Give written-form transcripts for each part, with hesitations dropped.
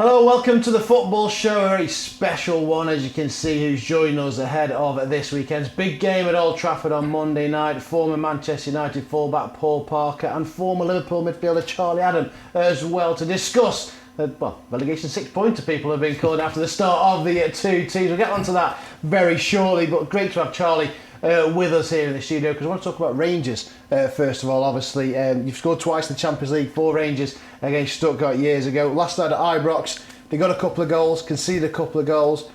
Hello, welcome to the Football Show, a very special one, as you can see, who's joining us ahead of this weekend's big game at Old Trafford on Monday night. Former Manchester United fullback Paul Parker and former Liverpool midfielder Charlie Adam as well, to discuss relegation 6-pointer people have been called after the start of the two teams. We'll get onto that very shortly, but great to have Charlie with us here in the studio, because I want to talk about Rangers first of all. Obviously, you've scored twice in the Champions League for Rangers against Stuttgart years ago. Last night at Ibrox, they got a couple of goals, conceded a couple of goals.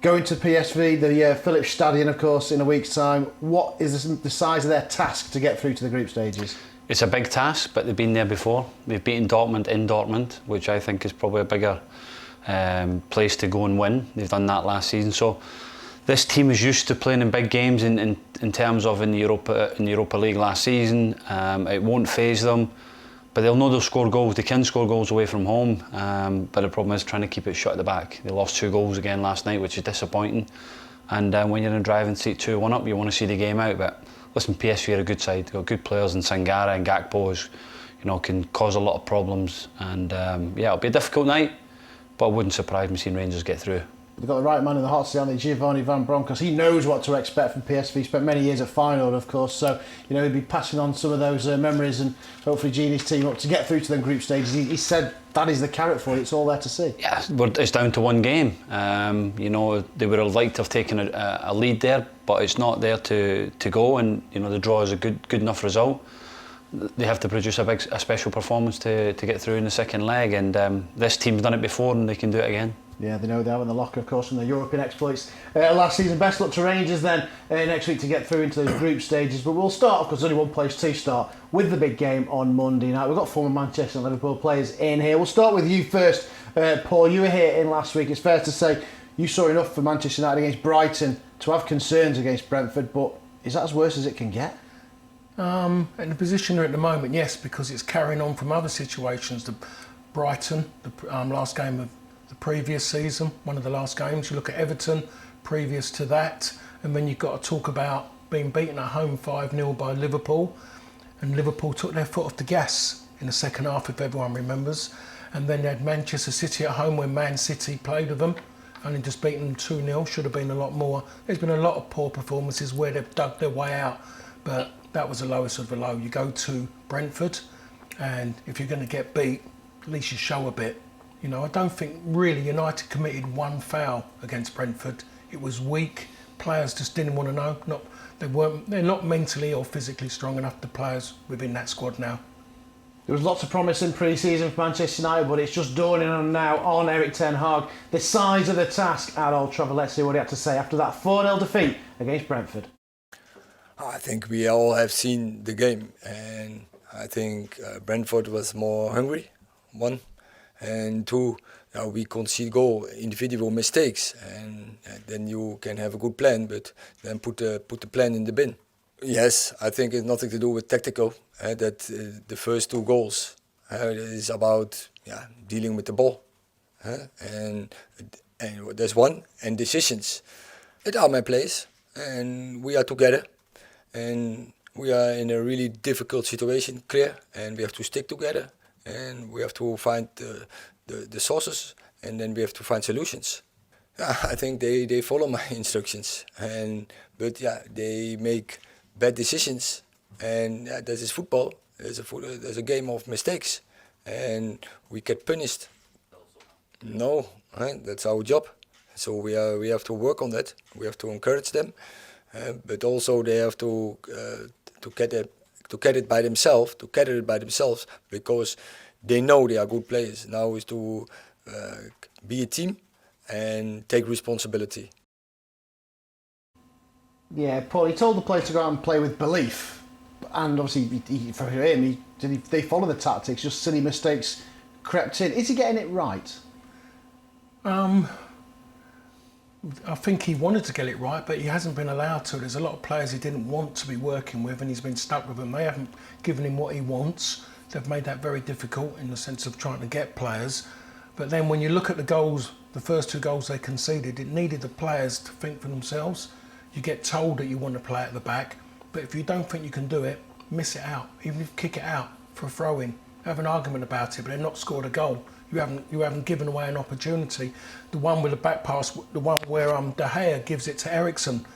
Going to PSV, the Philips Stadion, of course, in a week's time. What is the size of their task to get through to the group stages? It's a big task, but they've been there before. They've beaten Dortmund in Dortmund, which I think is probably a bigger place to go and win. They've done that last season. So this team is used to playing in big games in terms of in the Europa League last season. It won't faze them, but they'll know they'll score goals. They can score goals away from home, but the problem is trying to keep it shut at the back. They lost 2 goals again last night, which is disappointing. And when you're in a driving seat 2-1 up, you want to see the game out. But listen, PSV are a good side. They've got good players in Sangare and Gakpo, who's, can cause a lot of problems. And it'll be a difficult night, but it wouldn't surprise me seeing Rangers get through. They've got the right man in the hot seat, haven't they? Giovanni Van Bronckhorst. He knows what to expect from PSV. Spent many years at Feyenoord, of course, so he'll be passing on some of those memories and hopefully Genie's team up to get through to them group stages. He said that is the carrot for you. It's all there to see. Yeah, it's down to one game. They would have liked to have taken a lead there, but it's not there to go. And the draw is a good enough result. They have to produce a special performance to get through in the second leg, and this team's done it before and they can do it again. Yeah, they know they have in the locker, of course, from their European exploits last season. Best luck to Rangers then next week to get through into those group stages. But we'll start, of course, there's only one place to start, with the big game on Monday night. We've got former Manchester and Liverpool players in here. We'll start with you first, Paul. You were here in last week. It's fair to say you saw enough for Manchester United against Brighton to have concerns against Brentford, but is that as worse as it can get? In the position they're at the moment, yes, because it's carrying on from other situations. The Brighton, the last game of the previous season, one of the last games. You look at Everton previous to that, and then you've got to talk about being beaten at home 5-0 by Liverpool, and Liverpool took their foot off the gas in the second half, if everyone remembers. And then they had Manchester City at home when Man City played with them, only just beaten them 2-0. Should have been a lot more. There's been a lot of poor performances where they've dug their way out, but that was the lowest of the low. You go to Brentford, and if you're going to get beat, at least you show a bit. I don't think really United committed one foul against Brentford. It was weak. Players just didn't want to know. They're not mentally or physically strong enough, the players within that squad now. There was lots of promise in pre-season for Manchester United, but it's just dawning on now on Erik Ten Hag the size of the task at Old Trafford. Let's see what he had to say after that 4-0 defeat against Brentford. I think we all have seen the game, and I think Brentford was more hungry, 1. And 2, we concede goal, individual mistakes, and then you can have a good plan, but then put the plan in the bin. Yes, I think it's nothing to do with tactical. That the first 2 goals is about dealing with the ball, and there's one, and decisions. It are my place, and we are together, and we are in a really difficult situation, clear, and we have to stick together. And we have to find the sources, and then we have to find solutions. I think they follow my instructions, but they make bad decisions, and that is football. There's a game of mistakes, and we get punished. No, that's our job. So we have to work on that. We have to encourage them, but also they have to get it by themselves, because they know they are good players. Now is to be a team and take responsibility. Yeah, Paul, he told the players to go out and play with belief, and obviously for him, they follow the tactics. Just silly mistakes crept in. Is he getting it right? I think he wanted to get it right, but he hasn't been allowed to. There's a lot of players he didn't want to be working with, and he's been stuck with them. They haven't given him what he wants. They've made that very difficult in the sense of trying to get players. But then when you look at the goals, the first 2 goals they conceded, it needed the players to think for themselves. You get told that you want to play at the back, but if you don't think you can do it, miss it out. Even if you kick it out for a throw-in, have an argument about it, but they've not scored a goal. You haven't given away an opportunity. The one with the back pass, the one where De Gea gives it to Eriksen.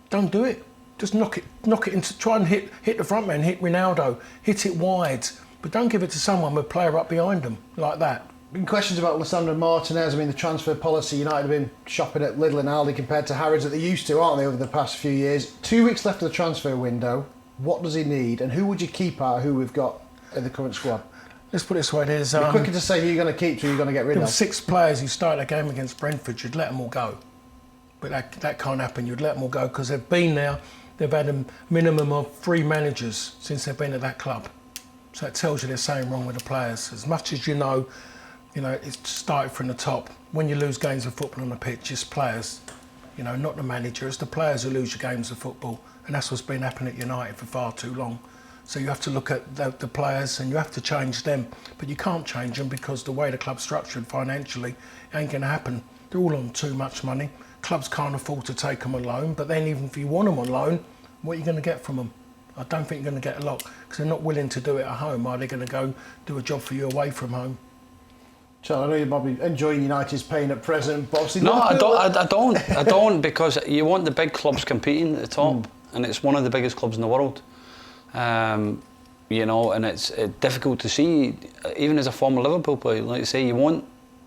Don't do it. Just knock it into. Try and hit the front man, hit Ronaldo, hit it wide, but don't give it to someone with a player up behind them like that. Been questions about Lisandro Martinez. I mean, the transfer policy, United have been shopping at Lidl and Aldi compared to Harrods that they used to, aren't they, over the past few years? 2 weeks left of the transfer window. What does he need, and who would you keep out of who we've got in the current squad? Let's put it this way: there's quicker to say who you're going to keep to who you're going to get rid there of. were 6 players who started a game against Brentford. You'd let them all go, but that can't happen. You'd let them all go because they've been there. They've had a minimum of 3 managers since they've been at that club. So it tells you there's something wrong with the players. As much as you know, it's started from the top. When you lose games of football on the pitch, it's players, not the manager. It's the players who lose your games of football, and that's what's been happening at United for far too long. So you have to look at the players and you have to change them, but you can't change them because the way the club's structured financially, it ain't going to happen. They're all on too much money. Clubs can't afford to take them on loan, but then even if you want them on loan, what are you going to get from them? I don't think you're going to get a lot because they're not willing to do it at home. Are they going to go do a job for you away from home? So I know you're probably enjoying United's pain at present, but obviously... No, I don't, because you want the big clubs competing at the top, and it's one of the biggest clubs in the world. And it's difficult to see, even as a former Liverpool player, like you say, you want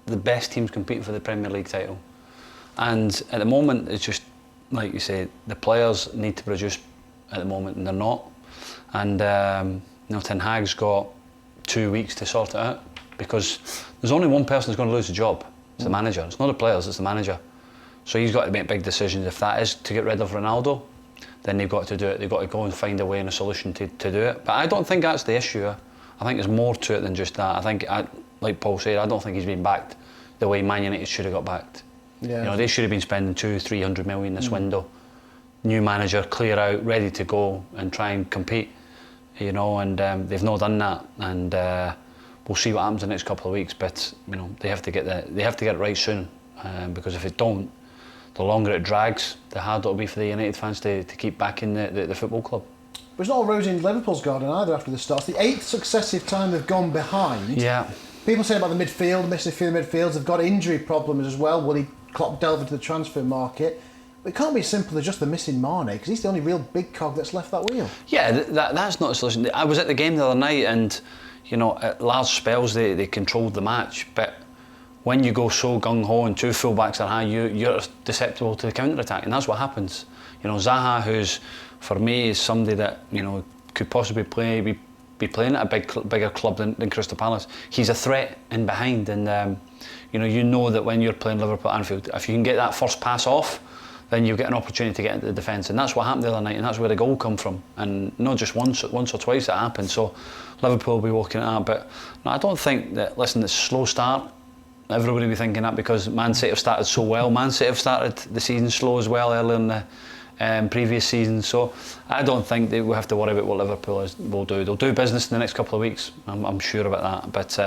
the best teams competing for the Premier League title. And at the moment, it's just, like you say, the players need to produce at the moment, and they're not. And Ten Hag's got 2 weeks to sort it out, because there's only one person who's going to lose the job. It's the manager. It's not the players, it's the manager. So he's got to make big decisions. If that is to get rid of Ronaldo, then they've got to do it. They've got to go and find a way and a solution to do it. But I don't think that's the issue. I think there's more to it than just that. I think, like Paul said, I don't think he's been backed the way Man United should have got backed. Yeah. They should have been spending 200-300 million this window. New manager, clear out, ready to go and try and compete. And they've not done that. And we'll see what happens in the next couple of weeks. But they have to get it right soon. Because if it don't, the longer it drags, the harder it'll be for the United fans to keep backing the football club. But it's not all rosy in Liverpool's garden either after the start. It's the 8th successive time they've gone behind. Yeah. People say about the midfield, missing a few midfields, they've got injury problems as well. Will Klopp delve into the transfer market? But it can't be as simple as just the missing Mane, because he's the only real big cog that's left that wheel. Yeah, that's not a solution. I was at the game the other night, and at large spells they controlled the match, but when you go so gung-ho and 2 full-backs are high, you're susceptible to the counter-attack, and that's what happens. Zaha, who's, for me, is somebody that, could possibly be playing at a bigger club than Crystal Palace. He's a threat in behind, and that when you're playing Liverpool at Anfield, if you can get that first pass off, then you get an opportunity to get into the defence, and that's what happened the other night, and that's where the goal come from, and not just once or twice that happened. So Liverpool will be working at that, but no, I don't think that. Listen, it's a slow start. Everybody will be thinking that because Man City have started so well. Man City have started the season slow as well earlier in the previous season, so I don't think they will have to worry about what Liverpool will do. They'll do business in the next couple of weeks. I'm sure about that, but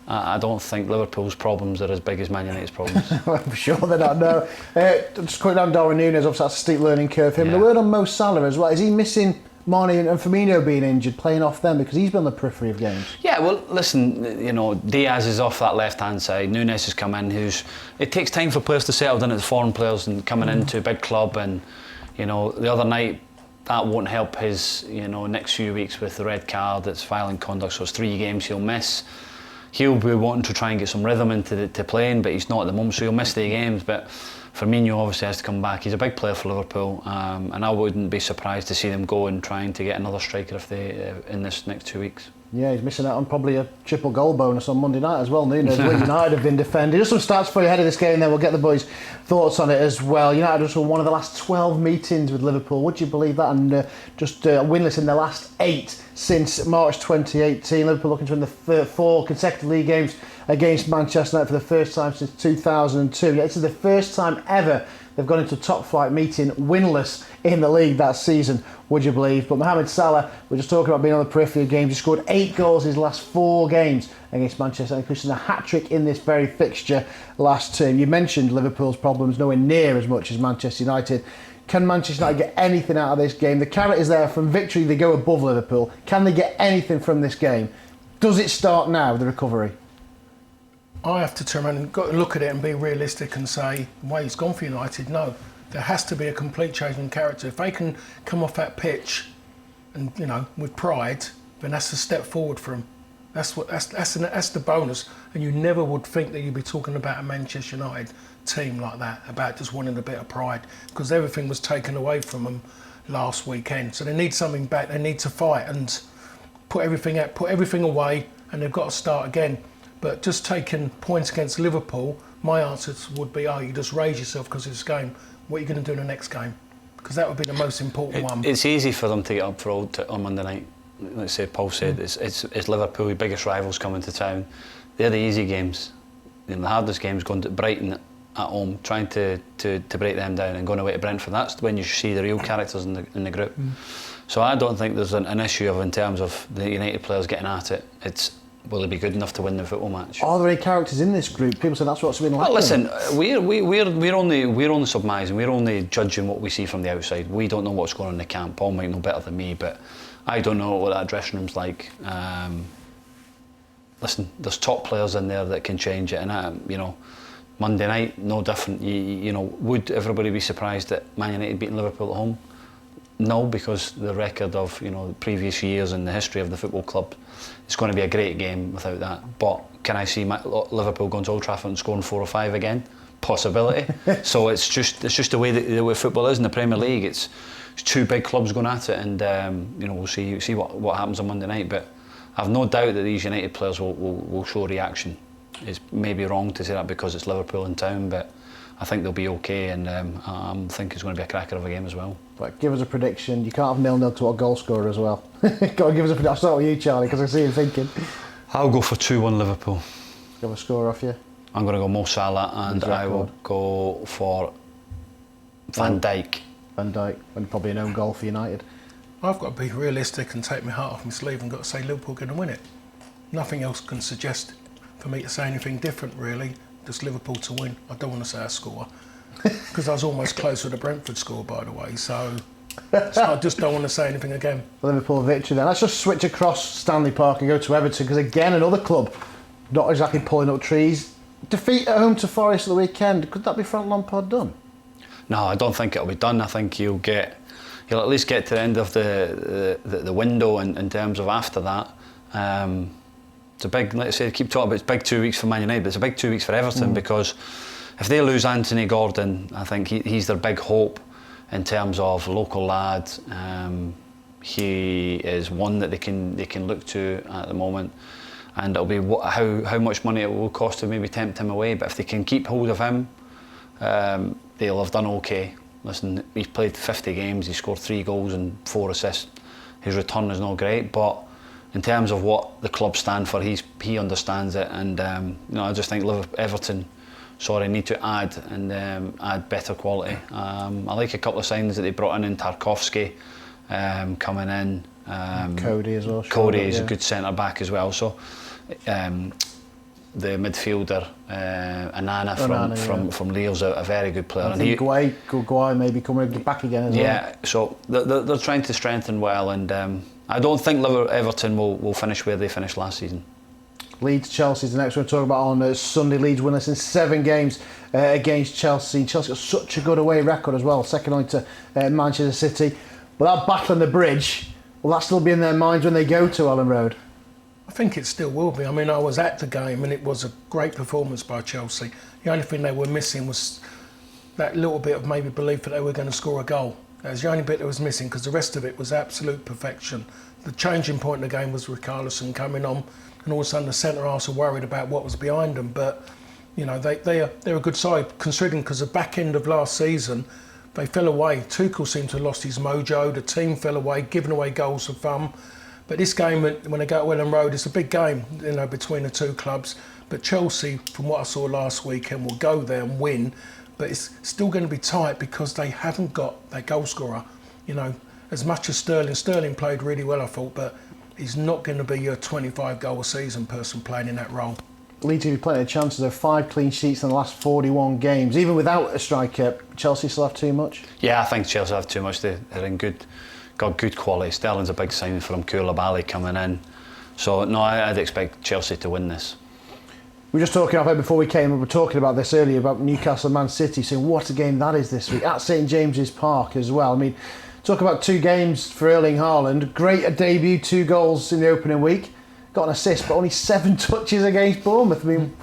I don't think Liverpool's problems are as big as Man United's problems. I'm sure they're not, no. Just quick down Darwin Nunez, obviously that's a steep learning curve for him. Yeah. The word on Mo Salah as well, is he missing Mane and Firmino being injured, playing off them, because he's been on the periphery of games? Yeah, well, listen, Diaz is off that left-hand side, Nunez has come in, it takes time for players to settle down as foreign players and coming into a big club, and, the other night, that won't help his, next few weeks with the red card, it's violent conduct, so it's 3 games he'll miss. He'll be wanting to try and get some rhythm into playing, but he's not at the moment, so he'll miss the games. But Firmino obviously has to come back. He's a big player for Liverpool, and I wouldn't be surprised to see them go and trying to get another striker if they in this next 2 weeks. Yeah, he's missing out on probably a triple goal bonus on Monday night as well, Nunez. United have been defending. Just some stats for you ahead of this game, then we'll get the boys' thoughts on it as well. United just won one of the last 12 meetings with Liverpool. Would you believe that? And just winless in their last 8 since March 2018. Liverpool looking to win the 4 consecutive league games against Manchester United for the first time since 2002. Yeah, this is the first time ever they've gone into a top flight meeting winless in the league that season, would you believe? But Mohamed Salah, we're just talking about being on the periphery of games. He scored 8 goals in his last 4 games against Manchester United, including a hat-trick in this very fixture last term. You mentioned Liverpool's problems nowhere near as much as Manchester United. Can Manchester United get anything out of this game? The carrot is there. From victory, they go above Liverpool. Can they get anything from this game? Does it start now, the recovery? I have to turn around and got to look at it and be realistic and say, the way he's gone for United, no. There has to be a complete change in character. If they can come off that pitch and, you know, with pride, then that's a step forward for him. That's the bonus. And you never would think that you'd be talking about a Manchester United team like that, about just wanting a bit of pride, because everything was taken away from them last weekend. So they need something back. They need to fight and put everything away, and they've got to start again. But just taking points against Liverpool, my answer would be, you just raise yourself because of this game. What are you going to do in the next game? Because that would be the most important one. It's easy for them to get up for on Monday night. Let's say Paul said, it's Liverpool, your biggest rivals coming to town. They're the easy games. You know, the hardest games going to Brighton at home, trying to break them down, and going away to Brentford. That's when you see the real characters in the group. So I don't think there's an issue in terms of the United players getting at it. It's, will they be good enough to win the football match? Are there any characters in this group? People say that's what's been like. Well, listen, we're only surmising. We're only judging what we see from the outside. We don't know what's going on in the camp. Paul might know better than me, but I don't know what that dressing room's like. Listen, there's top players in there that can change it, and you know, Monday night, no different. You know, would everybody be surprised that Man United beating Liverpool at home? No, because the record of, you know, previous years and the history of the football club, it's going to be a great game without that. But can I see Liverpool going to Old Trafford and scoring 4 or 5 again? Possibility. So it's just the way that the way football is in the Premier League. It's two big clubs going at it, and you know, we'll see what happens on Monday night. But I've no doubt that these United players will show reaction. It's maybe wrong to say that because it's Liverpool in town, but I think they'll be okay, and I think it's going to be a cracker of a game as well. But give us a prediction. You can't have 0-0 to a goal scorer as well. Got to give us a prediction. I'll start with you, Charlie, because I see you thinking. I'll go for 2-1 Liverpool. Give a score off you. I'm going to go Mo Salah, and I will go for Van Dijk. Van Dijk, and probably an own goal for United. I've got to be realistic and take my heart off my sleeve and got to say Liverpool are going to win it. Nothing else can suggest for me to say anything different, really. Just Liverpool to win. I don't want to say a score because I was almost close with the Brentford score, by the way. So I just don't want to say anything again. Liverpool victory then. Let's just switch across Stanley Park and go to Everton, because again, another club not exactly pulling up trees. Defeat at home to Forest at the weekend. Could that be Frank Lampard done? No, I don't think it'll be done. I think he'll at least get to the end of the window in terms of after that. It's a big, let's say, keep talking about it's big 2 weeks for Man United, but it's a big 2 weeks for Everton, because if they lose Anthony Gordon, I think he's their big hope in terms of local lad. He is one that they can look to at the moment, and it'll be how much money it will cost to maybe tempt him away. But if they can keep hold of him, they'll have done okay. Listen, he's played 50 games, he scored 3 goals and 4 assists. His return is not great, but in terms of what the club stand for, he understands it, and you know, I just think Everton need to add better quality. I like a couple of signings that they brought in Tarkowski coming in. Cody as well. Cody is a good centre back as well. So the midfielder Anana from Leeds, a very good player. I think Guay maybe coming back again as well. Yeah, so they're trying to strengthen well, and I don't think Everton will finish where they finished last season. Leeds Chelsea's the next one to talk about on Sunday. Leeds winless in 7 games against Chelsea. Chelsea got such a good away record as well, second only to Manchester City. But that battle on the bridge, will that still be in their minds when they go to Ellen Road? I think it still will be. I mean, I was at the game and it was a great performance by Chelsea. The only thing they were missing was that little bit of maybe belief that they were going to score a goal. That was the only bit that was missing, because the rest of it was absolute perfection. The changing point in the game was Richarlison coming on, and all of a sudden the centre-halves were worried about what was behind them. But you know, they're a good side, considering, because the back end of last season they fell away. Tuchel seemed to have lost his mojo. The team fell away, giving away goals for fun. But this game, when they go to Ellen Road, it's a big game, you know, between the two clubs. But Chelsea, from what I saw last weekend, will go there and win. But it's still going to be tight because they haven't got that goal scorer. You know, as much as Sterling played really well, I thought, but he's not going to be your 25 goal a season person playing in that role. Leeds give you plenty of chances. There are 5 clean sheets in the last 41 games. Even without a striker, Chelsea still have too much? Yeah, I think Chelsea have too much. They're in got good quality. Sterling's a big signing for him. Koulibaly coming in. So no, I'd expect Chelsea to win this. We were just talking off before we came, we were talking about this earlier about Newcastle Man City, saying what a game that is this week at St James's Park as well. I mean, talk about 2 games for Erling Haaland. Great debut, 2 goals in the opening week. Got an assist, but only 7 touches against Bournemouth. I mean,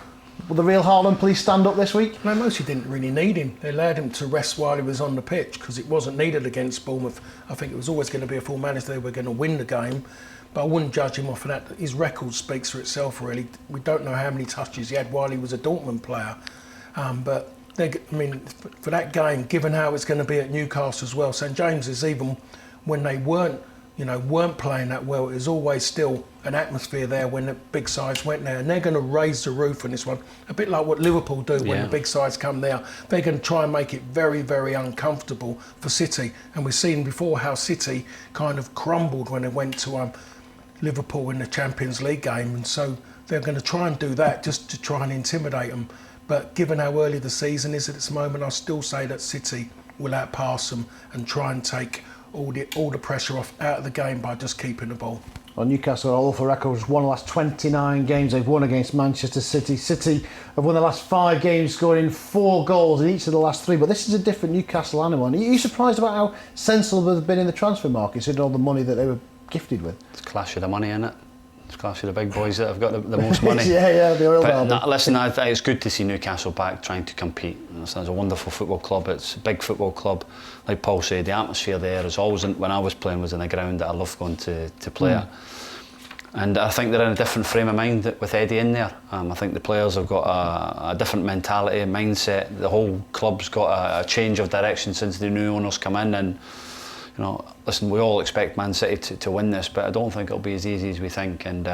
will the real Haaland please stand up this week? No, mostly didn't really need him. They allowed him to rest while he was on the pitch because it wasn't needed against Bournemouth. I think it was always going to be a formality. They were going to win the game. But I wouldn't judge him off of that. His record speaks for itself, really. We don't know how many touches he had while he was a Dortmund player. But, for that game, given how it's going to be at Newcastle as well, St James's, even when they weren't playing that well, it was always still an atmosphere there when the big sides went there. And they're going to raise the roof on this one, a bit like what Liverpool do when the big sides come there. They're going to try and make it very, very uncomfortable for City. And we've seen before how City kind of crumbled when they went to Liverpool in the Champions League game, and so they're going to try and do that just to try and intimidate them. But given how early the season is at this moment, I still say that City will outpass them and try and take all the pressure out of the game by just keeping the ball. Well, Newcastle are awful records. Won the last 29 games they've won against Manchester City. City have won the last 5 games, scoring 4 goals in each of the last 3. But this is a different Newcastle animal. Are you surprised about how sensible they've been in the transfer market, considering all the money that they were gifted with? It's clash of the money, isn't it? It's clash of the big boys that have got the most money. the oil But barber. listen, I think it's good to see Newcastle back trying to compete. It's a wonderful football club. It's a big football club. Like Paul said, the atmosphere there is always, when I was playing, was in a ground that I loved going to play at. And I think they're in a different frame of mind with Eddie in there. I think the players have got a different mentality, mindset. The whole club's got a change of direction since the new owners come in. And listen, we all expect Man City to win this, but I don't think it'll be as easy as we think. And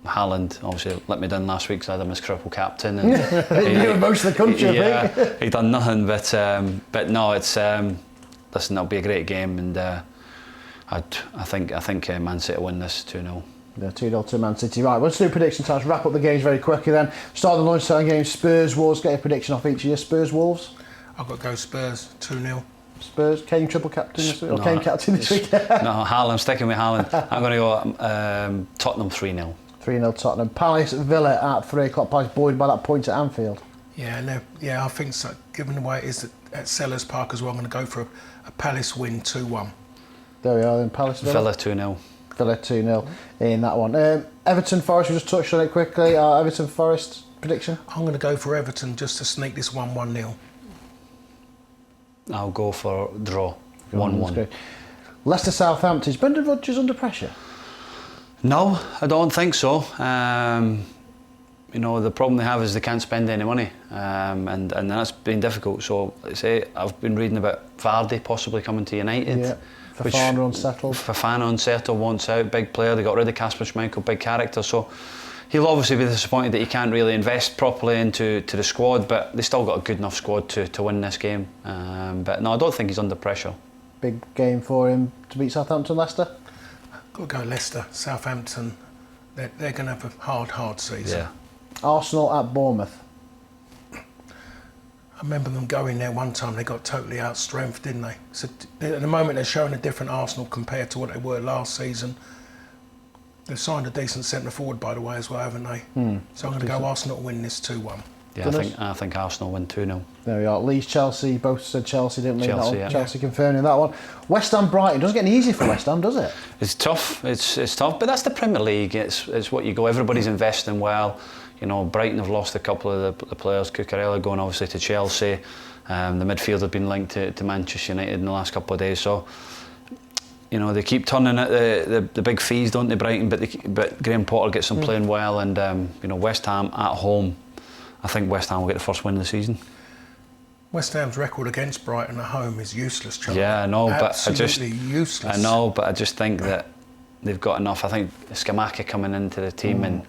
Haaland obviously let me down last week because I had him as cripple captain. And he knew most of the country, I think. He done nothing. But no, it's listen, it'll be a great game, and I think Man City will win this 2-0. Yeah, 2-0 to Man City. Right, let's do prediction time. Wrap up the games very quickly then. Start the lunchtime game. Spurs Wolves. Get a prediction off each of you. Spurs Wolves. I've got to go Spurs 2-0. Spurs. Kane triple captain this week, or Kane captain this week? No, Haaland. Sticking with Haaland. I'm going to go Tottenham 3-0. 3-0 Tottenham. Palace Villa at 3 o'clock. Palace buoyed by that point at Anfield. Yeah, I think so. Given the way it is at Sellers Park as well, I'm going to go for a Palace win 2-1. There we are then. Palace Villa 2-0. Villa 2-0 in that one. Everton Forest, we just touched on it quickly. Everton Forest prediction? I'm going to go for Everton just to sneak this 1-0. I'll go for draw. 1-1. Leicester Southampton. Is Brendan Rodgers under pressure? No, I don't think so. The problem they have is they can't spend any money, and that's been difficult. So, I've been reading about Vardy possibly coming to United. Yeah. Fofana unsettled. Fofana unsettled, wants out, big player. They got rid of Kasper Schmeichel, big character. So he'll obviously be disappointed that he can't really invest properly into the squad, but they still got a good enough squad to win this game. But no, I don't think he's under pressure. Big game for him to beat Southampton, Leicester? Got to go Leicester. Southampton, they're going to have a hard season. Yeah. Arsenal at Bournemouth. I remember them going there one time, they got totally outstrengthened, didn't they? So at the moment they're showing a different Arsenal compared to what they were last season. They've signed a decent centre forward, by the way, as well, haven't they? So I'm going to go Arsenal to win this 2-1. Yeah, I think Arsenal win 2-0. There we are. Leeds, Chelsea, both said Chelsea, didn't we? Chelsea, yeah. Chelsea confirming that one. West Ham, Brighton. Doesn't get any easier for West Ham, does it? It's tough. It's tough, but that's the Premier League. It's what you go. Everybody's investing well. Brighton have lost a couple of the players. Cucurella going obviously to Chelsea. The midfield have been linked to Manchester United in the last couple of days. So, they keep turning at the big fees, don't they, Brighton? But Graham Potter gets them playing well, and West Ham at home. I think West Ham will get the first win of the season. West Ham's record against Brighton at home is useless, Charlie. Yeah, I know, Absolutely useless. I know, but I just think that they've got enough. I think Skamaka coming into the team and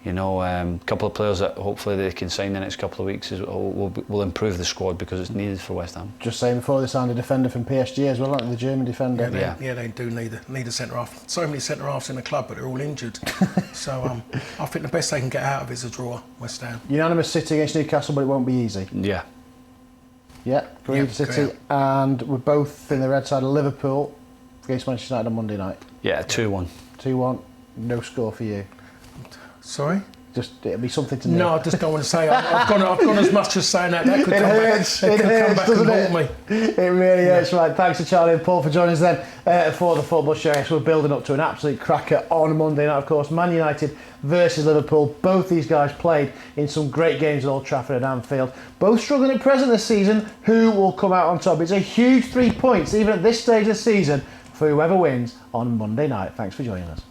a couple of players that hopefully they can sign the next couple of weeks will improve the squad because it's needed for West Ham. Just saying, before they signed a defender from PSG as well, aren't they? The German defender. Yeah, they do need a centre half. So many centre halves in the club, but they're all injured. So I think the best they can get out of it is a draw. West Ham. Unanimous City against Newcastle, but it won't be easy. Yeah. Yeah, Green City, and we're both in the red side of Liverpool against Manchester United on Monday night. Yeah, 2-1. 2-1. No score for you. Sorry? it'll be something to know? No, I just don't want to say. I've gone as much as saying that. That could It come hurts. back. It could come back and doesn't haunt me. It really hurts. Right, thanks to Charlie and Paul for joining us then for the football show. Yes, we're building up to an absolute cracker on Monday night, of course. Man United versus Liverpool. Both these guys played in some great games at Old Trafford and Anfield. Both struggling at present this season. Who will come out on top? It's a huge 3 points, even at this stage of the season, for whoever wins on Monday night. Thanks for joining us.